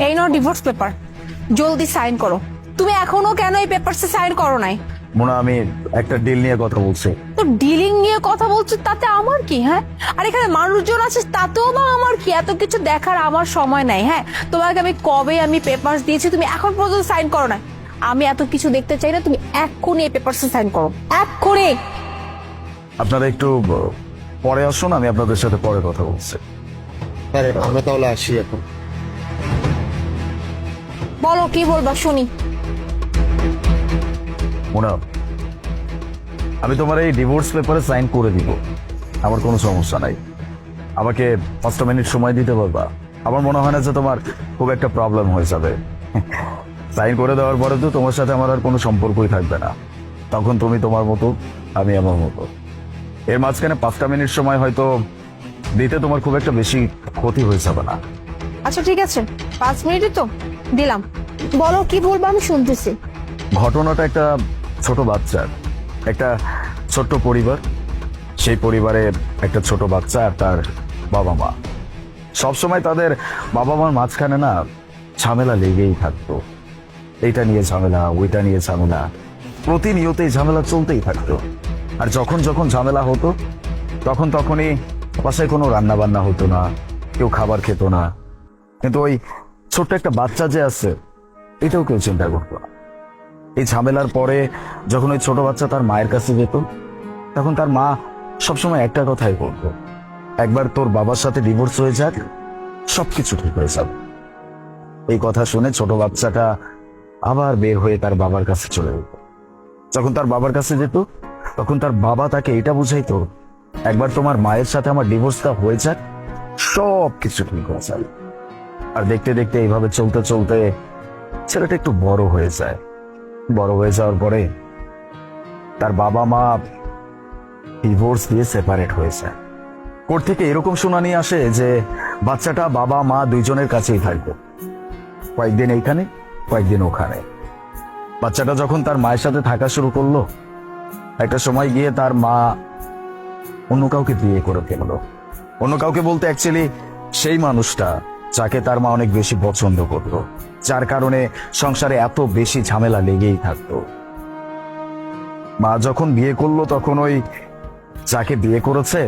এই নাও divorce paper, জলদি sign করো। তুমি এখনো কেন এই পেপারসে সাইন করো নাই? মোনা, আমি একটা ডিল নিয়ে কথা বলছি। তো ডিলিং নিয়ে কথা বলছো, তাতে আমার কি? হ্যাঁ, আর এখানে মানুষজন আছে, তাতেও বা আমার কি? এত কিছু দেখার আমার সময় নাই। হ্যাঁ, তোমাকে আমি পেপারস দিয়েছি, তুমি এখন পর্যন্ত সাইন করো না। আমি এত কিছু দেখতে চাই না, তুমি এক্ষুনি এই পেপারসে সাইন করো, এক্ষুনি। আপনারা একটু পরে আসুন, আমি আপনাদের সাথে পরে কথা বলছি। আরে আমরা তাহলে আসি এখন। বলো কি বলবা শুনি। মোনা, আমি তোমার এই ডিভোর্স পেপারে সাইন করে দিব, আমার কোনো সমস্যা নাই। আমাকে 5 মিনিট সময় দিতে পারবা? আমার মনে হয় না যে তোমার খুব একটা প্রবলেম হয়ে যাবে। সাইন করে দেওয়ার পরে তো তোমার সাথে আমার আর কোনো সম্পর্কই থাকবে না। তখন তুমি তোমার মতো, আমি আমার মতো। এর মাঝখানে 5 মিনিট সময় হয়তো দিতে তোমার খুব একটা বেশি ক্ষতি হয়ে যাবে না। আচ্ছা ঠিক আছে, 5 মিনিটই তো দিলাম, বলো কি বলবো, আমি শুনতেছি। ঘটনাটা একটা ছোট বাচ্চার, একটা ছোট্ট পরিবার। সেই পরিবারে একটা ছোট বাচ্চা আর তার বাবা মা। সবসময় তাদের বাবা মার মাঝখানে না ঝামেলা লেগেই থাকতো। এইটা নিয়ে ঝামেলা, ওইটা নিয়ে ঝামেলা, প্রতিনিয়ত এই ঝামেলা চলতেই থাকতো। আর যখন যখন ঝামেলা হতো তখনই বাসায় কোনো রান্না বান্না হতো না, কেউ খাবার খেত না। কিন্তু ওই ছোট্ট একটা বাচ্চা যে আছে, এটাও কেউ চিন্তা করতো না। এই ঝামেলার পরে যখন ওই ছোট বাচ্চা তার মায়ের কাছে যেত, তখন তার মা সবসময় একটা কথাই বলতো, একবার তোর বাবার সাথে ডিভোর্স হয়ে যাক, সবকিছু ঠিক হয়ে যাবে। এই কথা শুনে ছোট বাচ্চাটা আবার বের হয়ে তার বাবার কাছে চলে যেত। যখন তার বাবার কাছে যেত, তখন তার বাবা তাকে এটা বুঝাইতো, একবার তোমার মায়ের সাথে আমার ডিভোর্সটা হয়ে যাক, সবকিছু ঠিক হয়ে যাবে। আর দেখতে দেখতে এইভাবে চলতে চলতে ছেলেটা একটু বড় হয়ে যায়। বড় হয়ে যাওয়ার পরে তার বাবা মা ডিভোর্স দিয়ে সেপারেট হয়ে যায়। কোর্ট থেকে এরকম শুনানি আসে যে বাচ্চাটা বাবা মা দুইজনের কাছেই থাকবে, কয়েকদিন এইখানে কয়েকদিন ওখানে। বাচ্চাটা যখন তার মায়ের সাথে থাকা শুরু করলো, একটা সময় গিয়ে তার মা অন্য কাউকে বিয়ে করে ফেললো। অন্য কাউকে বলতে অ্যাকচুয়ালি সেই মানুষটা যাকে তার মা অনেক বেশি পছন্দ করতো, যার কারণে সংসারে এত বেশি ঝামেলা লেগেই থাকতো। মা যখন বিয়ে করলো, তখন ওই যাকে বিয়ে করেছে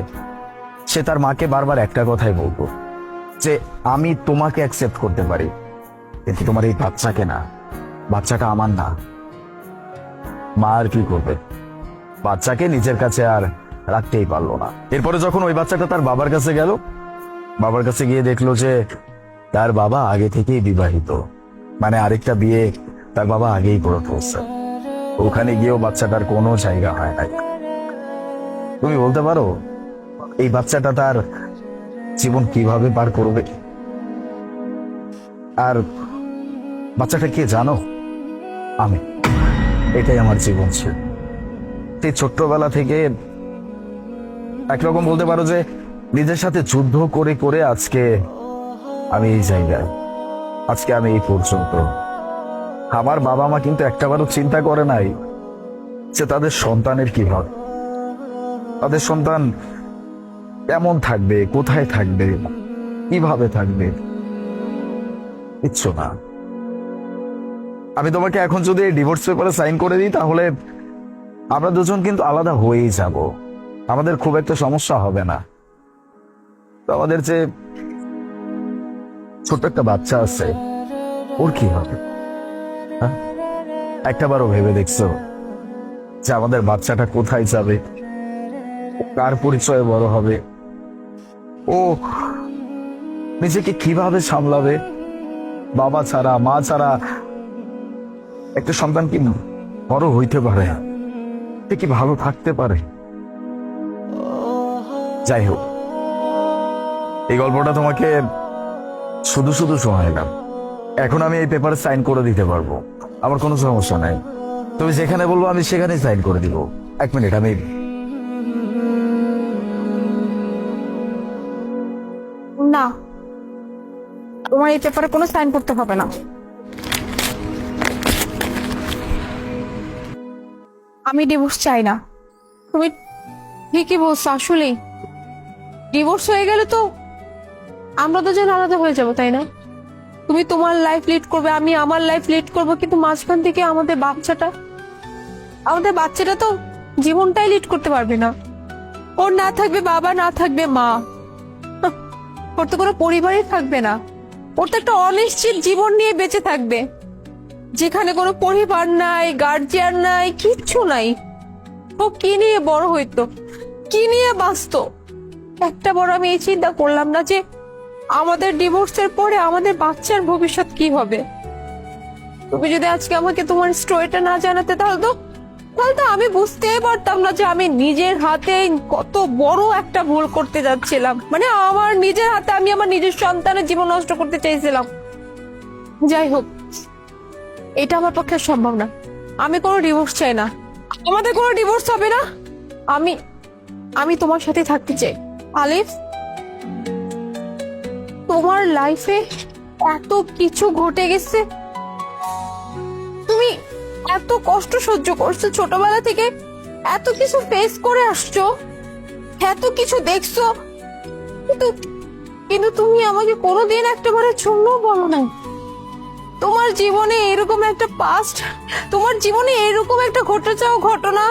সে তার মাকে বারবার একটা কথাই বলতো, যে আমি তোমাকে অ্যাকসেপ্ট করতে পারি, কিন্তু তোমার এই বাচ্চাকে না, বাচ্চাটা আমার না। মা আর কি করবে, বাচ্চাকে নিজের কাছে আর রাখতেই পারলো না। এরপরে যখন ওই বাচ্চাটা তার বাবার কাছে গেল, বাবার কাছে গিয়ে দেখলো যে তার বাবা আগে থেকেই বিবাহিত, মানে আরেকটা বিয়ে তার বাবা আগেই করে ফেলছে। ওখানে গিয়েও বাচ্চাটার কোনো জায়গা হয় নাই। তুমি বলতে পারো এই বাচ্চাটা তার জীবন কিভাবে পার করবে? আর বাচ্চাটা কে জানো? আমি। এটাই আমার জীবন ছিল। সেই ছোট্টবেলা থেকে একরকম বলতে পারো যে নিজের সাথে যুদ্ধ করে করে আজকে আমি এই জায়গায়, আজকে আমি এই পর্যন্ত। আমার বাবা মা কিন্তু একটাবারও চিন্তা করে নাই যে তাদের সন্তানের কি হবে, তাদের সন্তান কেমন থাকবে, কোথায় থাকবে, কিভাবে থাকবে, কিচ্ছু না। আমি তোমাকে এখন যদি ডিভোর্স পেপারে সাইন করে দিই, তাহলে আমরা দুজন কিন্তু আলাদা হয়েই যাব, আমাদের খুব একটা সমস্যা হবে না। তো আমাদের যে ছোট্ট একটা বাচ্চা আছে, ওর কি হবে? হ্যাঁ? একটাবারও ভেবে দেখছো যে আমাদের বাচ্চাটা কোথায় যাবে, কার পরিচয়ে বড় হবে, ও নিজেকে কিভাবে সামলাবে? বাবা ছাড়া, মা ছাড়া একটা সন্তান কি বড় হইতে পারে? সে কি ভালো থাকতে পারে? যাই হোক, এই গল্পটা তোমাকে শুধু শুধু শোনাইলাম। এখন আমি এই পেপারে সাইন করে দিতে পারবো, আমার কোনো সমস্যা নাই। তুমি যেখানে বলবো আমি সেখানেই সাইন করে দিব। 1 মিনিট, আমি না, তোমার এই পেপারে কোনো সাইন করতে হবে না। আমি ডিভোর্স চাই না। তুমি ঠিকই বলছো, আসলে ডিভোর্স হয়ে গেলে তো আমরা দুজন আলাদা হয়ে যাবো, তাই না? তুমি তোমার লাইফ লিড করবে, আমি আমার লাইফ লিড করব, কিন্তু মাঝখান থেকে আমাদের বাচ্চাটা তো জীবনটাই লিড করতে পারবে না। ওর না থাকবে বাবা, না থাকবে মা, ওর তো কোনো পরিবারই থাকবে না। ওর তো একটা অনিশ্চিত জীবন নিয়ে বেঁচে থাকবে, যেখানে কোনো পরিবার নাই, গার্জিয়ান নাই, কিচ্ছু নাই। ও কি নিয়ে বড় হইতো, কি নিয়ে বাঁচতো? একটা বড় আমি এই চিন্তা করলাম না যে আমাদের ডিভোর্সের পরে আমাদের বাচ্চার ভবিষ্যৎ কি হবে। তুমি যদি আজকে আমাকে তোমার স্টোরিটা না জানাতে, তাহলে তো আমি বুঝতেই পারতাম না যে আমি নিজের হাতে কত বড় একটা ভুল করতে যাচ্ছিলাম। মানে আমার নিজের হাতে আমি আমার নিজের সন্তানের জীবন নষ্ট করতে চাইছিলাম। যাই হোক, এটা আমার পক্ষে সম্ভব না। আমি কোনো ডিভোর্স চাই না, আমাদের কোনো ডিভোর্স হবে না। আমি তোমার সাথে থাকতে চাই। আলিফ, তোমার লাইফে এত কিছু ঘটে গেছে, তুমি এত কষ্ট সহ্য করছো ছোটবেলা থেকে, এত কিছু ফেস করে আসছো, এত কিছু দেখছো, কিন্তু তুমি আমাকে কোনোদিন একটাবারে শূন্য বলো না। তোমার জীবনে এরকম একটা পাস্ট, তোমার জীবনে এরকম একটা ঘটে যাওয়া ঘটনা,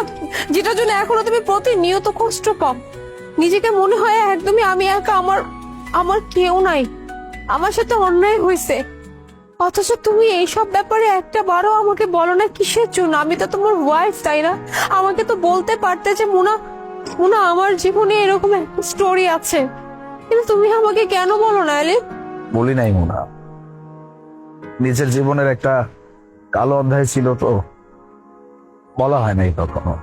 যেটার জন্য এখনো তুমি প্রতিনিয়ত কষ্ট পাও। নিজেকে মনে হয় একদমই আমি একা, আমার কেউ নাই, আমার সাথে অন্যায় হয়েছে। অথচ তুমি এইসব ব্যাপারে একটা বারও আমাকে বলো না। কিসের জন্য? আমি তো তোমার ওয়াইফ, তাই না? আমাকে তো বলতে পারতে যে মুনা আমার জীবনে এরকম একটা স্টোরি আছে, কিন্তু তুমি আমাকে কেন বলো না আলিফ? বলি নাই মোনা, নিজের জীবনের একটা কালো অধ্যায় ছিল তো বলা হয় নাই কখনো।